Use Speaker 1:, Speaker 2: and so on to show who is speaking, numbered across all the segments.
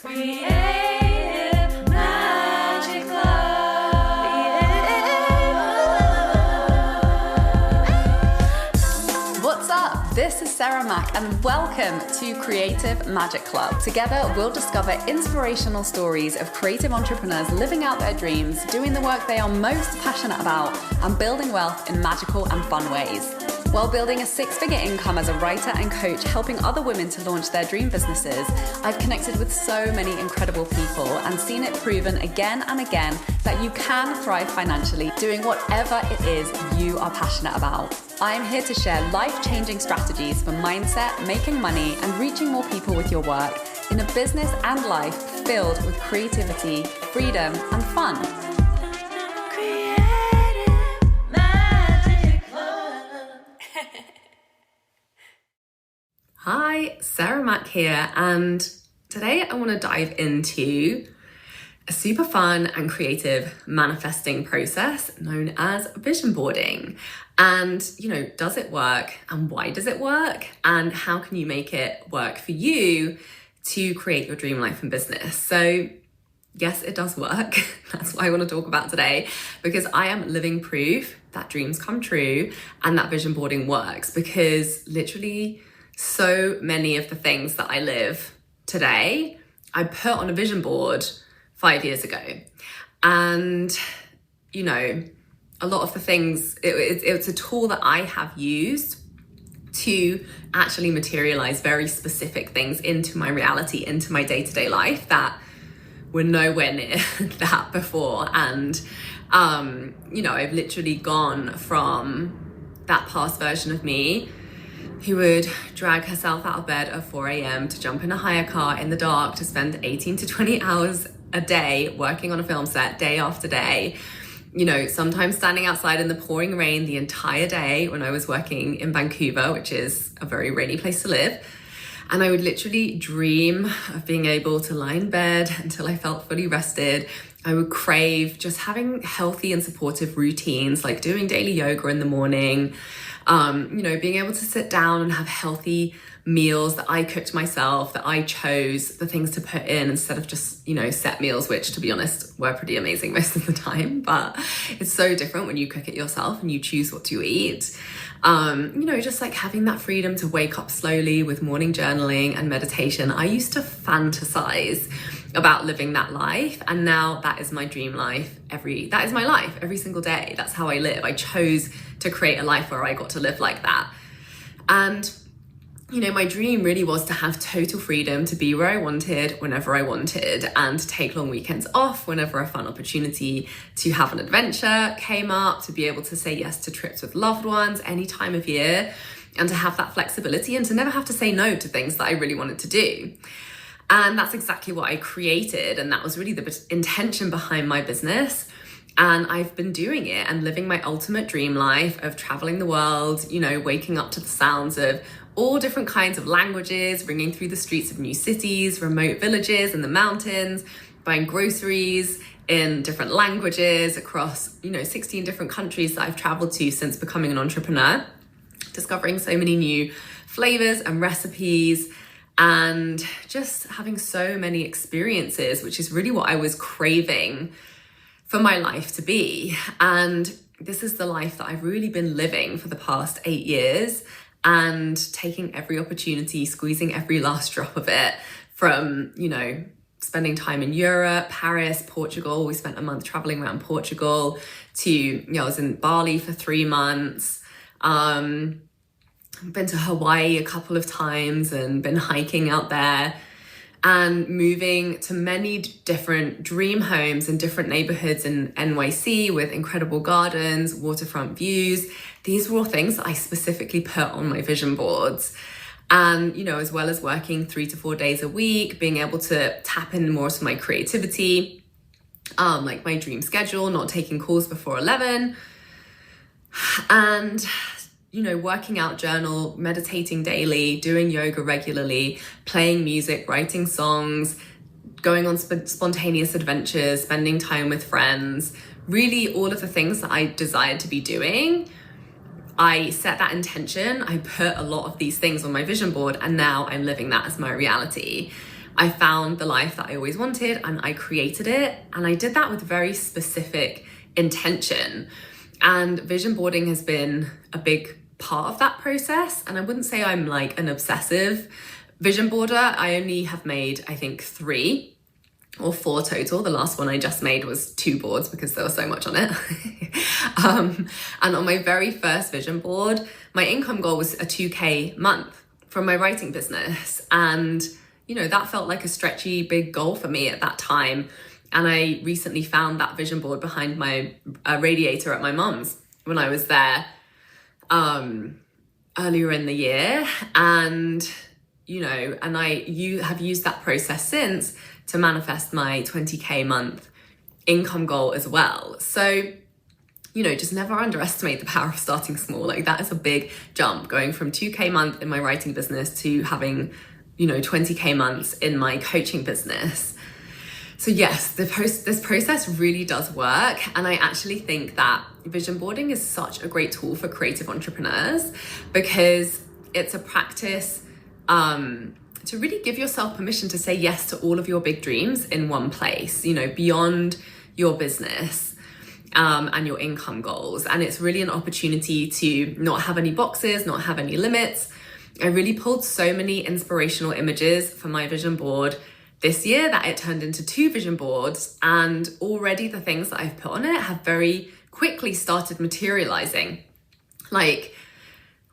Speaker 1: Creative Magic Club. What's up? This is Sarah Mack and welcome to Creative Magic Club. Together we'll discover inspirational stories of creative entrepreneurs living out their dreams, doing the work they are most passionate about, and building wealth in magical and fun ways. While building a six-figure income as a writer and coach, helping other women to launch their dream businesses, I've connected with so many incredible people and seen it proven again and again that you can thrive financially doing whatever it is you are passionate about. I'm here to share life-changing strategies for mindset, making money, and reaching more people with your work in a business and life filled with creativity, freedom, and fun. Hi, Sarah Mack here, and today I want to dive into a super fun and creative manifesting process known as vision boarding. And, does it work, and why does it work, and how can you make it work for you to create your dream life and business? So yes, it does work. That's what I want to talk about today, because I am living proof that dreams come true and that vision boarding works, because literally so many of the things that I live today, I put on a vision board 5 years ago. And, a lot of the things, it's a tool that I have used to actually materialize very specific things into my reality, into my day-to-day life that were nowhere near that before. And, I've literally gone from that past version of me who would drag herself out of bed at 4 a.m. to jump in a hire car in the dark to spend 18 to 20 hours a day working on a film set day after day. Sometimes standing outside in the pouring rain the entire day when I was working in Vancouver, which is a very rainy place to live. And I would literally dream of being able to lie in bed until I felt fully rested. I would crave just having healthy and supportive routines, like doing daily yoga in the morning, being able to sit down and have healthy meals that I cooked myself, that I chose the things to put in instead of just, set meals, which to be honest were pretty amazing most of the time. But it's so different when you cook it yourself and you choose what to eat. Just like having that freedom to wake up slowly with morning journaling and meditation. I used to fantasize about living that life, and now that is my dream life. That is my life every single day. That's how I live. I chose to create a life where I got to live like that. And my dream really was to have total freedom to be where I wanted, whenever I wanted, and to take long weekends off whenever a fun opportunity to have an adventure came up, to be able to say yes to trips with loved ones any time of year, and to have that flexibility and to never have to say no to things that I really wanted to do. And that's exactly what I created, and that was really the intention behind my business. And I've been doing it and living my ultimate dream life of traveling the world, waking up to the sounds of all different kinds of languages, ringing through the streets of new cities, remote villages in the mountains, buying groceries in different languages across, 16 different countries that I've traveled to since becoming an entrepreneur, discovering so many new flavors and recipes, and just having so many experiences, which is really what I was craving for my life to be. And this is the life that I've really been living for the past 8 years, and taking every opportunity, squeezing every last drop of it, from, spending time in Europe, Paris, Portugal. We spent a month traveling around Portugal to, I was in Bali for 3 months. I've been to Hawaii a couple of times and been hiking out there, and moving to many different dream homes in different neighborhoods in NYC with incredible gardens, waterfront views. These were all things that I specifically put on my vision boards. And, as well as working 3 to 4 days a week, being able to tap in more to my creativity, like my dream schedule, not taking calls before 11. And working out, journal, meditating daily, doing yoga regularly, playing music, writing songs, going on spontaneous adventures, spending time with friends, really all of the things that I desired to be doing. I set that intention, I put a lot of these things on my vision board, and now I'm living that as my reality. I found the life that I always wanted and I created it. And I did that with very specific intention. And vision boarding has been a big part of that process. And I wouldn't say I'm like an obsessive vision boarder. I only have made, I think, 3 or 4 total. The last one I just made was 2 boards because there was so much on it. And on my very first vision board, my income goal was a 2K month from my writing business. And, you know, that felt like a stretchy, big goal for me at that time. And I recently found that vision board behind my radiator at my mum's when I was there earlier in the year. And, you know, and you have used that process since to manifest my 20K month income goal as well. So, you know, just never underestimate the power of starting small. Like, that is a big jump, going from 2K month in my writing business to having, you know, 20K months in my coaching business. So yes, this process really does work. And I actually think that vision boarding is such a great tool for creative entrepreneurs because it's a practice to really give yourself permission to say yes to all of your big dreams in one place, you know, beyond your business and your income goals. And it's really an opportunity to not have any boxes, not have any limits. I really pulled so many inspirational images for my vision board this year that it turned into 2 vision boards. And already the things that I've put on it have very quickly started materializing. Like,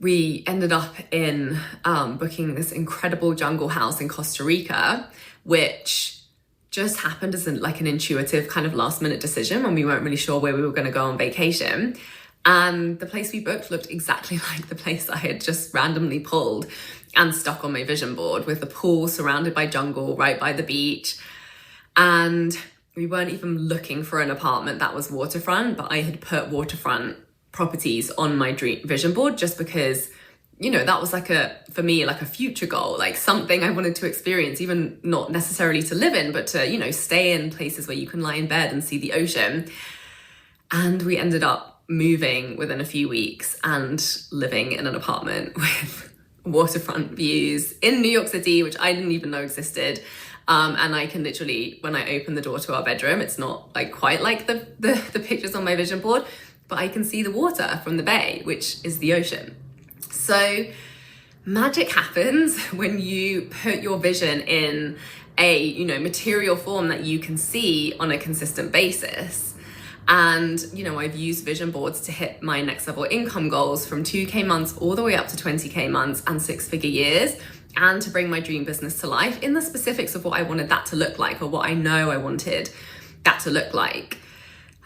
Speaker 1: we ended up in booking this incredible jungle house in Costa Rica, which just happened as an intuitive kind of last minute decision when we weren't really sure where we were going to go on vacation. And the place we booked looked exactly like the place I had just randomly pulled and stuck on my vision board, with the pool surrounded by jungle right by the beach. And we weren't even looking for an apartment that was waterfront, but I had put waterfront properties on my dream vision board just because, you know, that was for me a future goal, like something I wanted to experience, even not necessarily to live in, but to, you know, stay in places where you can lie in bed and see the ocean. And we ended up moving within a few weeks and living in an apartment with waterfront views in New York City, which I didn't even know existed. And I can literally, when I open the door to our bedroom, it's not quite like the pictures on my vision board, but I can see the water from the bay, which is the ocean. So magic happens when you put your vision in a, you know, material form that you can see on a consistent basis. And, you know, I've used vision boards to hit my next level income goals from 2K months all the way up to 20K months and 6-figure years, and to bring my dream business to life in the specifics of what I wanted that to look like, or what I know I wanted that to look like.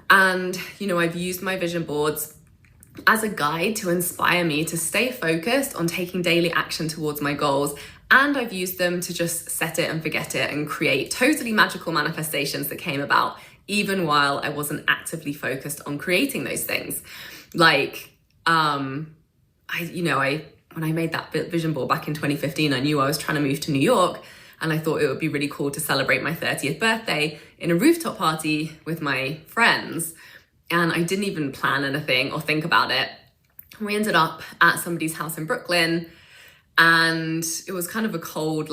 Speaker 1: And, you know, I've used my vision boards as a guide to inspire me to stay focused on taking daily action towards my goals. And I've used them to just set it and forget it and create totally magical manifestations that came about even while I wasn't actively focused on creating those things. Like, when I made that vision board back in 2015, I knew I was trying to move to New York, and I thought it would be really cool to celebrate my 30th birthday in a rooftop party with my friends. And I didn't even plan anything or think about it. We ended up at somebody's house in Brooklyn, and it was kind of a cold,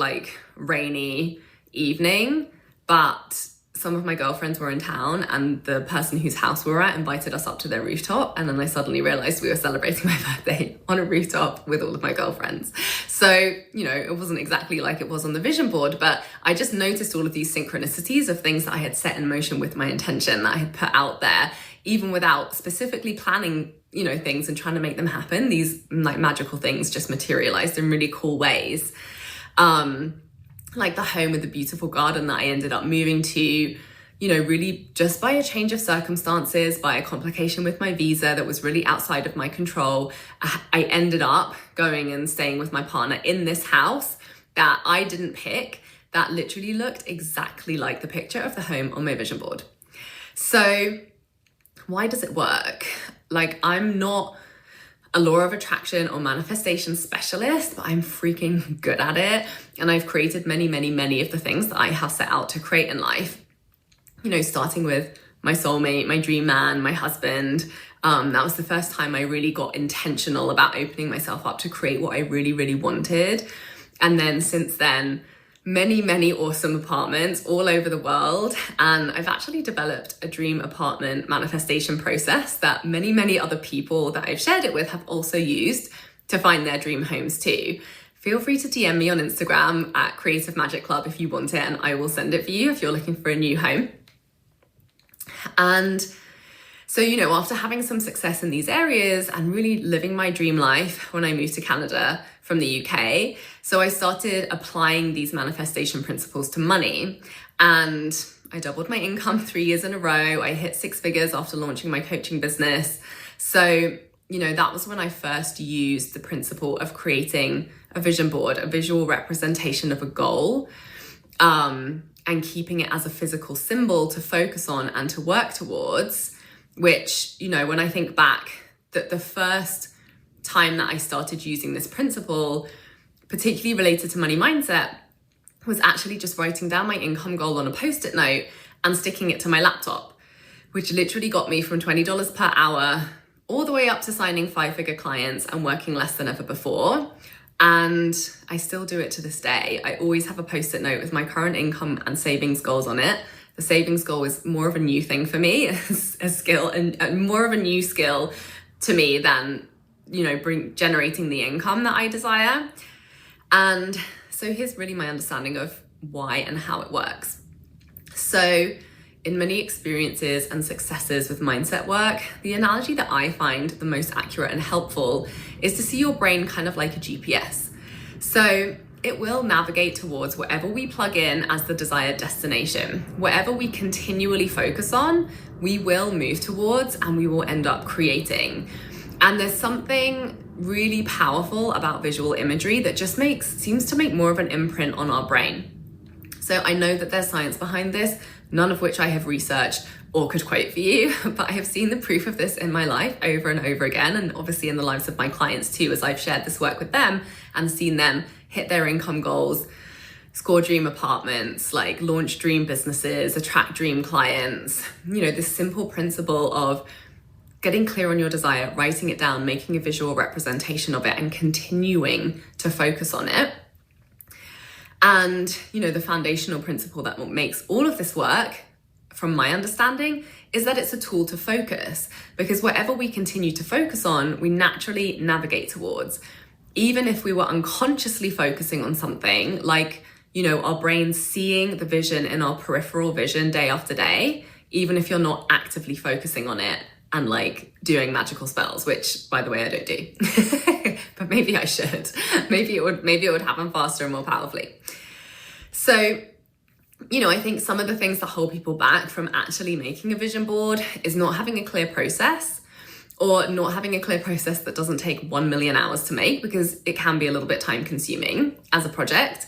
Speaker 1: rainy evening, but some of my girlfriends were in town, and the person whose house we were at invited us up to their rooftop. And then I suddenly realized we were celebrating my birthday on a rooftop with all of my girlfriends. So, you know, it wasn't exactly like it was on the vision board, but I just noticed all of these synchronicities of things that I had set in motion with my intention, that I had put out there, even without specifically planning, you know, things and trying to make them happen. These magical things just materialized in really cool ways. Like the home with the beautiful garden that I ended up moving to, you know, really just by a change of circumstances, by a complication with my visa that was really outside of my control. I ended up going and staying with my partner in this house that I didn't pick, that literally looked exactly like the picture of the home on my vision board. So why does it work? I'm not a law of attraction or manifestation specialist, but I'm freaking good at it. And I've created many, many, many of the things that I have set out to create in life. You know, starting with my soulmate, my dream man, my husband. That was the first time I really got intentional about opening myself up to create what I really, really wanted. And then since then, many awesome apartments all over the world. And I've actually developed a dream apartment manifestation process that many other people that I've shared it with have also used to find their dream homes too. Feel free to DM me on Instagram at Creative Magic Club if you want it, and I will send it for you if you're looking for a new home. And so, after having some success in these areas and really living my dream life when I moved to Canada from the UK, so I started applying these manifestation principles to money, and I doubled my income 3 years in a row. I hit 6 figures after launching my coaching business. So, that was when I first used the principle of creating a vision board, a visual representation of a goal, and keeping it as a physical symbol to focus on and to work towards, which, when I think back, that the first time that I started using this principle, particularly related to money mindset, was actually just writing down my income goal on a Post-it note and sticking it to my laptop, which literally got me from $20 per hour all the way up to signing 5-figure clients and working less than ever before. And I still do it to this day. I always have a Post-it note with my current income and savings goals on it. The savings goal is more of a new thing for me, a skill, and more of a new skill to me than, generating the income that I desire. And so here's really my understanding of why and how it works. So in many experiences and successes with mindset work, the analogy that I find the most accurate and helpful is to see your brain kind of like a GPS. So it will navigate towards whatever we plug in as the desired destination. Whatever we continually focus on, we will move towards and we will end up creating. And there's something really powerful about visual imagery that just seems to make more of an imprint on our brain. So I know that there's science behind this, none of which I have researched or could quote for you, but I have seen the proof of this in my life over and over again, and obviously in the lives of my clients too, as I've shared this work with them and seen them hit their income goals, score dream apartments, like launch dream businesses, attract dream clients. This simple principle of getting clear on your desire, writing it down, making a visual representation of it, and continuing to focus on it. And, the foundational principle that makes all of this work, from my understanding, is that it's a tool to focus, because whatever we continue to focus on, we naturally navigate towards. Even if we were unconsciously focusing on something, like, our brains seeing the vision in our peripheral vision day after day, even if you're not actively focusing on it and like doing magical spells, which, by the way, I don't do, but maybe I should. Maybe it would happen faster and more powerfully. So, I think some of the things that hold people back from actually making a vision board is not having a clear process, or not having a clear process that doesn't take 1 million hours to make, because it can be a little bit time consuming as a project.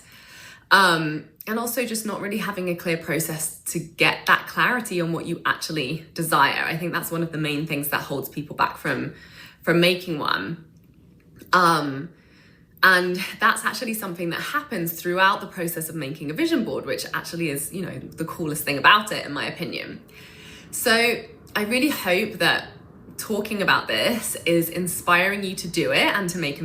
Speaker 1: And also just not really having a clear process to get that clarity on what you actually desire. I think that's one of the main things that holds people back from making one. And that's actually something that happens throughout the process of making a vision board, which actually is, the coolest thing about it, in my opinion. So I really hope that talking about this is inspiring you to do it and to make a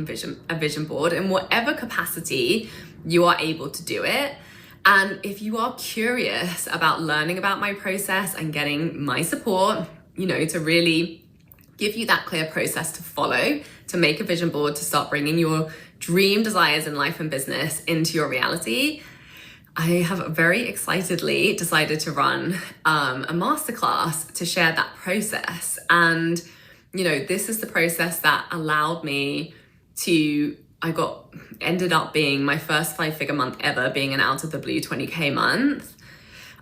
Speaker 1: vision board in whatever capacity you are able to do it. And if you are curious about learning about my process and getting my support, to really give you that clear process to follow, to make a vision board, to start bringing your dream desires in life and business into your reality, I have very excitedly decided to run a masterclass to share that process. And, this is the process that allowed me to, ended up being my first 5-figure month ever, being an out of the blue 20K month.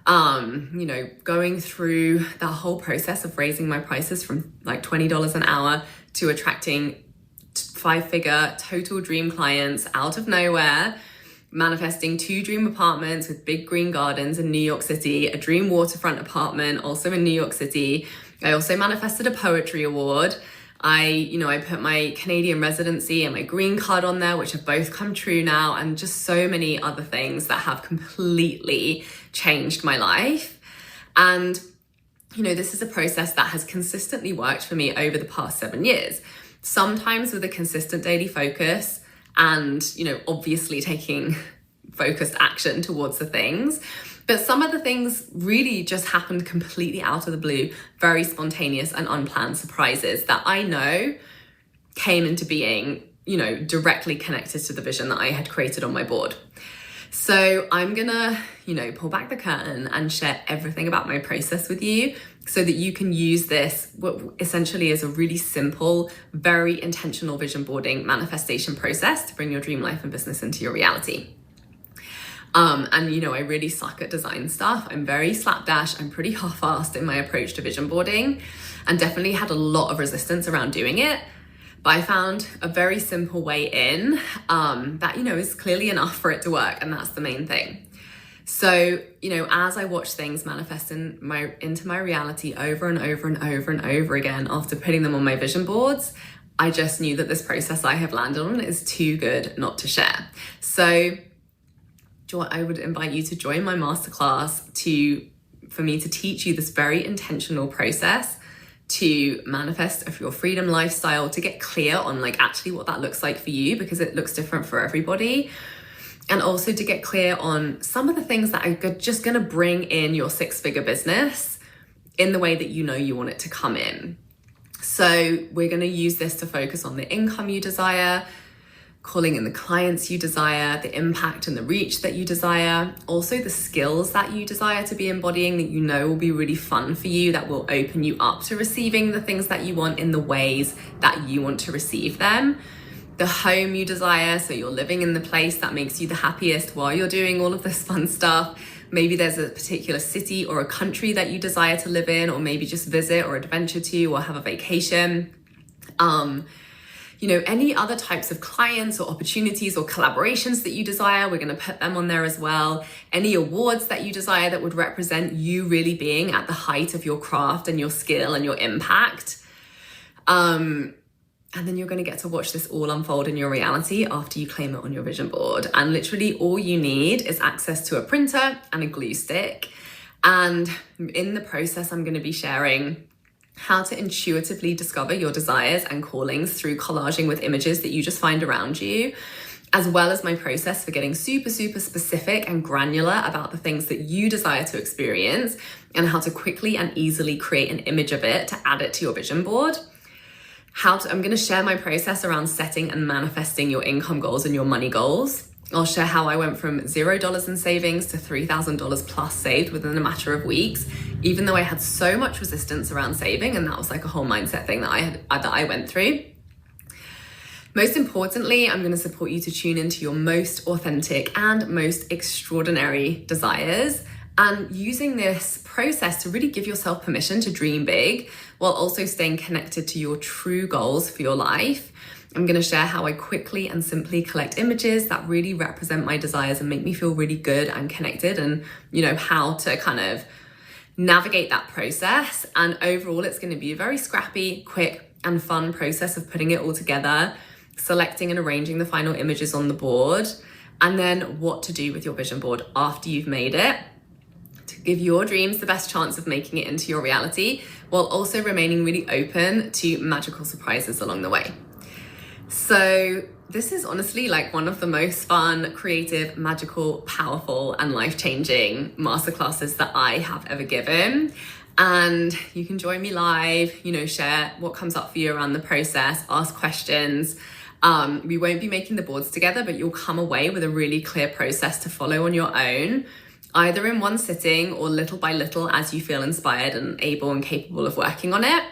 Speaker 1: Going through the whole process of raising my prices from like $20 an hour to attracting 5-figure total dream clients out of nowhere, manifesting 2 dream apartments with big green gardens in New York City, a dream waterfront apartment also in New York City. I also manifested a poetry award. I put my Canadian residency and my green card on there, which have both come true now, and just so many other things that have completely changed my life. And, this is a process that has consistently worked for me over the past 7 years, sometimes with a consistent daily focus and, obviously taking focused action towards the things. But some of the things really just happened completely out of the blue, very spontaneous and unplanned surprises that I know came into being, directly connected to the vision that I had created on my board. So I'm gonna, pull back the curtain and share everything about my process with you so that you can use this, what essentially is a really simple, very intentional vision boarding manifestation process to bring your dream life and business into your reality. I really suck at design stuff. I'm very slapdash. I'm pretty half-assed in my approach to vision boarding and definitely had a lot of resistance around doing it. But I found a very simple way in that, is clearly enough for it to work. And that's the main thing. So, as I watch things manifest into my reality over and over and over and over again after putting them on my vision boards, I just knew that this process I have landed on is too good not to share. So I would invite you to join my masterclass for me to teach you this very intentional process to manifest your freedom lifestyle, to get clear on actually what that looks like for you, because it looks different for everybody. And also to get clear on some of the things that are just going to bring in your 6-figure business in the way that you want it to come in. So we're going to use this to focus on the income you desire, calling in the clients you desire, the impact and the reach that you desire, also the skills that you desire to be embodying that will be really fun for you, that will open you up to receiving the things that you want in the ways that you want to receive them. The home you desire, so you're living in the place that makes you the happiest while you're doing all of this fun stuff. Maybe there's a particular city or a country that you desire to live in, or maybe just visit or adventure to, or have a vacation. Any other types of clients or opportunities or collaborations that you desire, we're going to put them on there as well. Any awards that you desire that would represent you really being at the height of your craft and your skill and your impact. And then you're going to get to watch this all unfold in your reality after you claim it on your vision board. And literally all you need is access to a printer and a glue stick. And in the process, I'm going to be sharing how to intuitively discover your desires and callings through collaging with images that you just find around you, as well as my process for getting super, super specific and granular about the things that you desire to experience and how to quickly and easily create an image of it to add it to your vision board. I'm going to share my process around setting and manifesting your income goals and your money goals. I'll share how I went from $0 in savings to $3,000 plus saved within a matter of weeks, even though I had so much resistance around saving, and that was a whole mindset thing that I went through. Most importantly, I'm going to support you to tune into your most authentic and most extraordinary desires, and using this process to really give yourself permission to dream big while also staying connected to your true goals for your life. I'm going to share how I quickly and simply collect images that really represent my desires and make me feel really good and connected, and how to kind of navigate that process. And overall, it's going to be a very scrappy, quick and fun process of putting it all together, selecting and arranging the final images on the board, and then what to do with your vision board after you've made it to give your dreams the best chance of making it into your reality, while also remaining really open to magical surprises along the way. So this is honestly one of the most fun, creative, magical, powerful, and life-changing masterclasses that I have ever given. And you can join me live, share what comes up for you around the process, ask questions. We won't be making the boards together, but you'll come away with a really clear process to follow on your own, either in one sitting or little by little as you feel inspired and able and capable of working on it.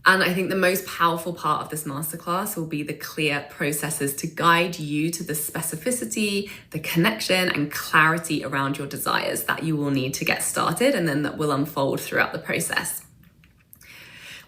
Speaker 1: And I think the most powerful part of this masterclass will be the clear processes to guide you to the specificity, the connection, and clarity around your desires that you will need to get started, and then that will unfold throughout the process.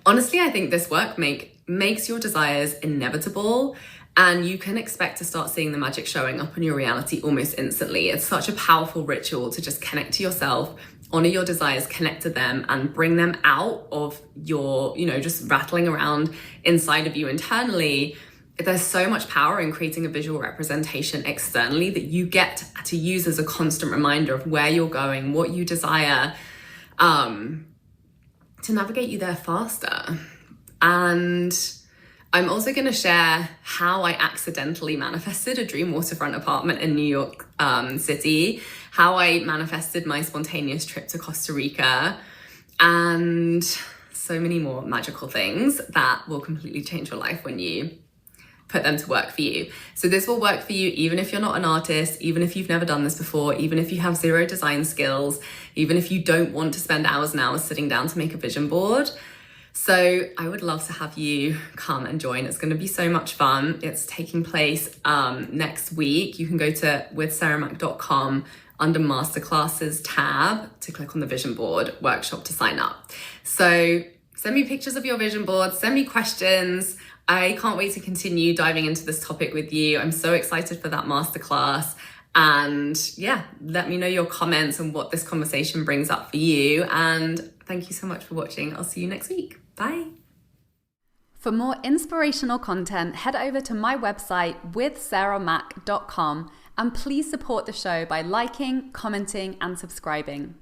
Speaker 1: Honestly, I think this work makes your desires inevitable, and you can expect to start seeing the magic showing up in your reality almost instantly. It's such a powerful ritual to just connect to yourself, honor your desires, connect to them, and bring them out of your, just rattling around inside of you internally. There's so much power in creating a visual representation externally that you get to use as a constant reminder of where you're going, what you desire, to navigate you there faster. And I'm also going to share how I accidentally manifested a dream waterfront apartment in New York City, how I manifested my spontaneous trip to Costa Rica, and so many more magical things that will completely change your life when you put them to work for you. So this will work for you even if you're not an artist, even if you've never done this before, even if you have zero design skills, even if you don't want to spend hours and hours sitting down to make a vision board. So I would love to have you come and join. It's going to be so much fun. It's taking place next week. You can go to withsarahmac.com under masterclasses tab to click on the vision board workshop to sign up. So send me pictures of your vision board, send me questions. I can't wait to continue diving into this topic with you. I'm so excited for that masterclass. And yeah, let me know your comments and what this conversation brings up for you. And thank you so much for watching. I'll see you next week. Bye.
Speaker 2: For more inspirational content, head over to my website withsarahmac.com and please support the show by liking, commenting, and subscribing.